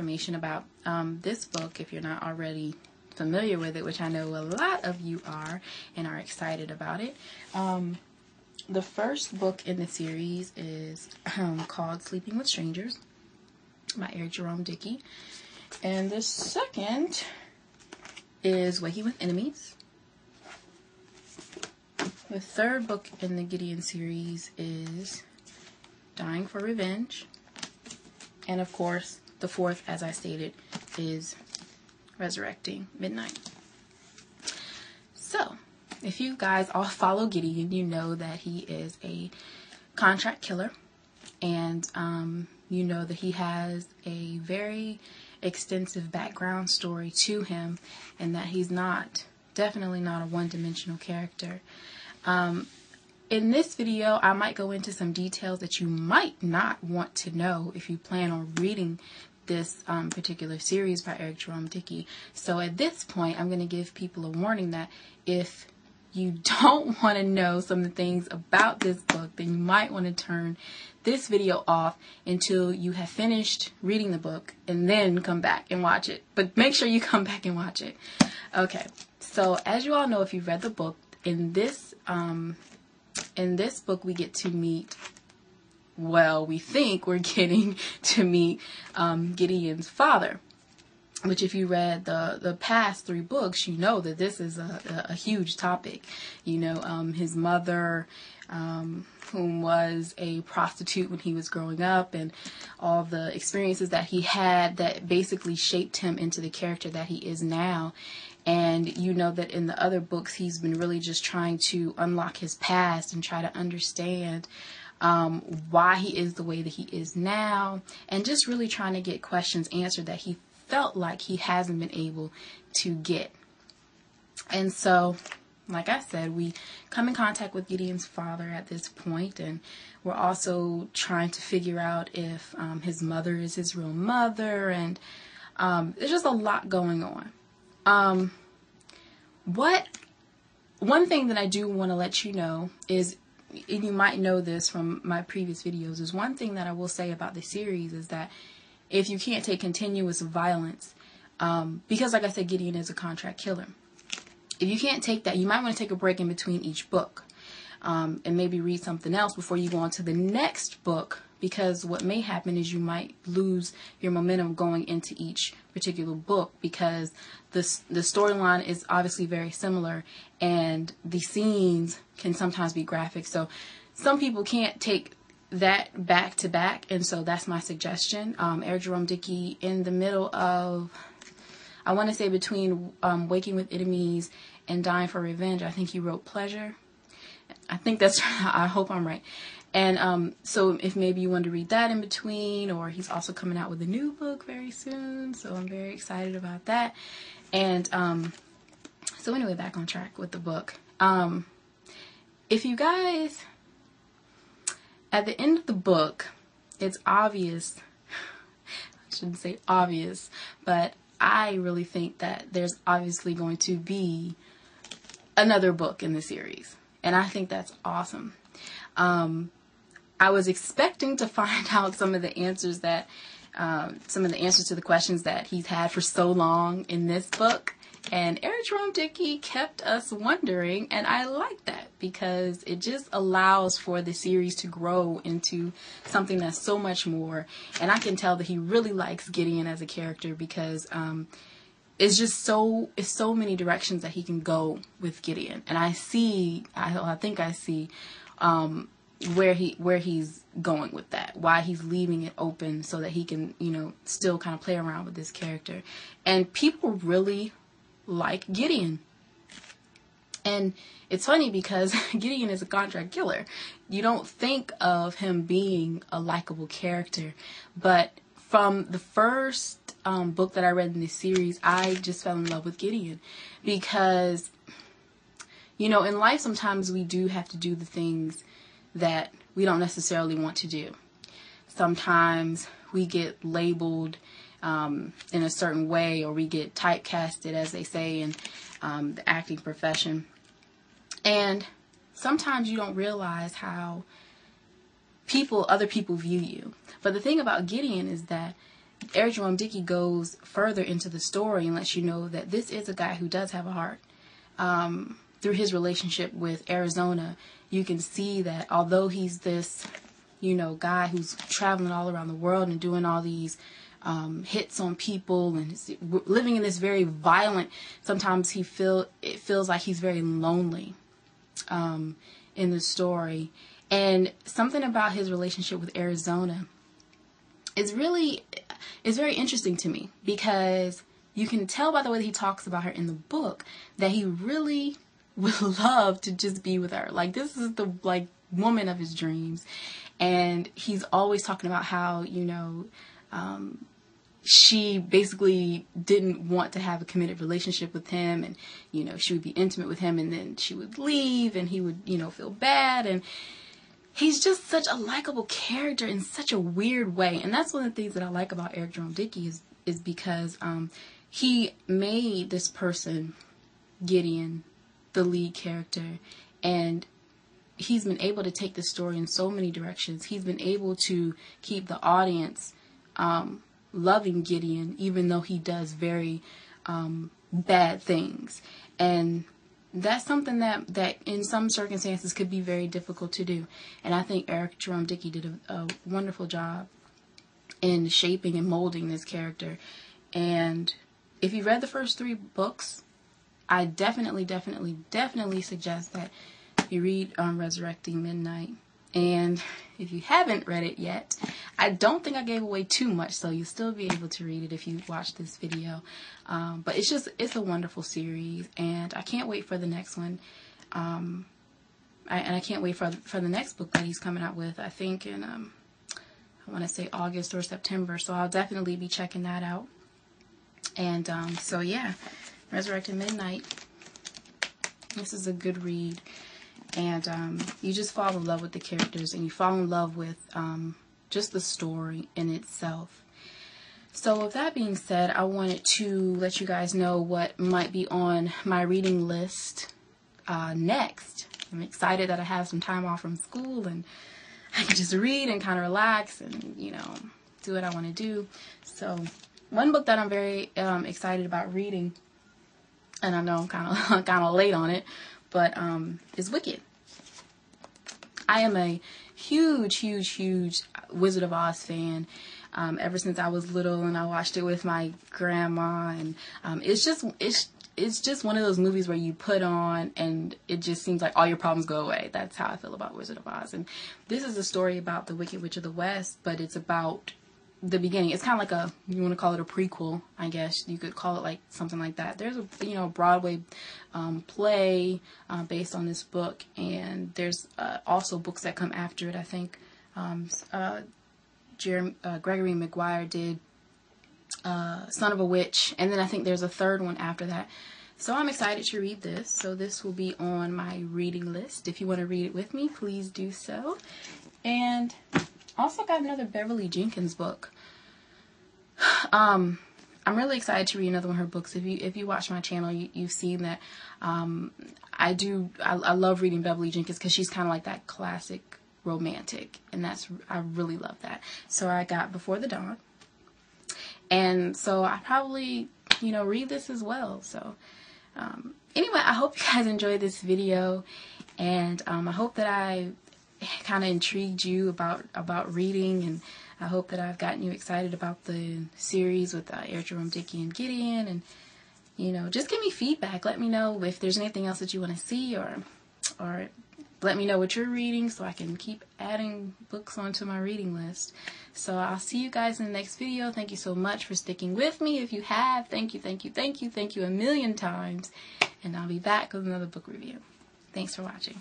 information about this book, if you're not already familiar with it, which I know a lot of you are and are excited about it. The first book in the series is called Sleeping with Strangers by Jerome Dickey. And the second is Waking with Enemies. The third book in the Gideon series is Dying for Revenge. And of course, the fourth, as I stated, is Resurrecting Midnight. So, if you guys all follow Gideon, you know that he is a contract killer. And you know that he has a very extensive background story to him, and that he's definitely not a one-dimensional character. In this video, I might go into some details that you might not want to know if you plan on reading this particular series by Jerome Dickey. So at this point, I'm going to give people a warning that if you don't want to know some of the things about this book, then you might want to turn this video off until you have finished reading the book and then come back and watch it. But make sure you come back and watch it. Okay, so as you all know, if you've read the book, in this book we get to meet, well, we think we're getting to meet Gideon's father. Which, if you read the past 3 books, you know that this is a huge topic. You know, his mother, whom was a prostitute when he was growing up, and all the experiences that he had that basically shaped him into the character that he is now. And you know that in the other books, he's been really just trying to unlock his past and try to understand why he is the way that he is now, and just really trying to get questions answered that he felt like he hasn't been able to get. And so, like I said, we come in contact with Gideon's father at this point, and we're also trying to figure out if his mother is his real mother, and there's just a lot going on. One thing that I do want to let you know is, and you might know this from my previous videos, is one thing that I will say about the series is that if you can't take continuous violence, because like I said, Gideon is a contract killer. If you can't take that, you might want to take a break in between each book, and maybe read something else before you go on to the next book, because what may happen is you might lose your momentum going into each particular book, because the storyline is obviously very similar, and the scenes can sometimes be graphic. So some people can't take that back to back, and so that's my suggestion. Jerome Dickey, in the middle of, I want to say between Waking with Enemies and Dying for Revenge, I think he wrote Pleasure. I think that's, I hope I'm right. And so if maybe you want to read that in between, or he's also coming out with a new book very soon, so I'm very excited about that. And so anyway, back on track with the book. If you guys, at the end of the book, it's obvious, I shouldn't say obvious, but I really think that there's obviously going to be another book in the series. And I think that's awesome. I was expecting to find out some of the answers to the questions that he's had for so long in this book. And Jerome Dickey kept us wondering, and I like that because it just allows for the series to grow into something that's so much more. And I can tell that he really likes Gideon as a character, because it's just so many directions that he can go with Gideon. And I think I see where he's going with that, why he's leaving it open so that he can, still kind of play around with this character. And people really like Gideon. And it's funny because Gideon is a contract killer. You don't think of him being a likable character, but from the first book that I read in this series, I just fell in love with Gideon, because in life sometimes we do have to do the things that we don't necessarily want to do. Sometimes we get labeled in a certain way, or we get typecasted, as they say in the acting profession. And sometimes you don't realize how other people view you. But the thing about Gideon is that Eric Jerome Dickey goes further into the story and lets you know that this is a guy who does have a heart. Through his relationship with Arizona, you can see that although he's this, guy who's traveling all around the world and doing all these hits on people and living in this very violent, sometimes it feels like he's very lonely in the story. And something about his relationship with Arizona is very interesting to me, because you can tell by the way that he talks about her in the book that he really would love to just be with her. Like, this is the woman of his dreams. And he's always talking about how, she basically didn't want to have a committed relationship with him, and, she would be intimate with him and then she would leave and he would, feel bad. And he's just such a likable character in such a weird way. And that's one of the things that I like about Eric Jerome Dickey is because he made this person, Gideon, the lead character, and he's been able to take the story in so many directions. He's been able to keep the audience loving Gideon, even though he does very bad things. And that's something that in some circumstances could be very difficult to do. And I think Eric Jerome Dickey did a wonderful job in shaping and molding this character. And if you read the first 3 books, I definitely suggest that you read Resurrecting Midnight. And if you haven't read it yet, I don't think I gave away too much, so you'll still be able to read it if you watch this video. But it's a wonderful series, and I can't wait for the next one. I can't wait for the next book that he's coming out with, I think in, I want to say August or September, so I'll definitely be checking that out. And so yeah, Resurrecting Midnight. This is a good read. And you just fall in love with the characters, and you fall in love with just the story in itself. So with that being said, I wanted to let you guys know what might be on my reading list next. I'm excited that I have some time off from school and I can just read and kind of relax and, do what I want to do. So one book that I'm very excited about reading, and I know I'm kind of late on it, but is Wicked. I am a huge Wizard of Oz fan. Ever since I was little, and I watched it with my grandma, and it's just one of those movies where you put on and it just seems like all your problems go away. That's how I feel about Wizard of Oz. And this is a story about the Wicked Witch of the West, but it's about the beginning. It's kind of like you want to call it a prequel, I guess. You could call it like something like that. There's a Broadway play based on this book, and there's also books that come after it. I think Gregory Maguire did Son of a Witch, and then I think there's a third one after that. So I'm excited to read this. So this will be on my reading list. If you want to read it with me, please do so. And also got another Beverly Jenkins book. I'm really excited to read another one of her books. If you watch my channel, you've seen that I love reading Beverly Jenkins because she's kind of like that classic romantic, and I really love that. So I got Before the Dawn, and so I probably read this as well. So anyway, I hope you guys enjoyed this video, and I hope that I kind of intrigued you about reading, and I hope that I've gotten you excited about the series with Eric Jerome Dickey and Gideon. And just give me feedback. Let me know if there's anything else that you want to see, or let me know what you're reading so I can keep adding books onto my reading list. So I'll see you guys in the next video. Thank you so much for sticking with me. If you have, thank you a million times. And I'll be back with another book review. Thanks for watching.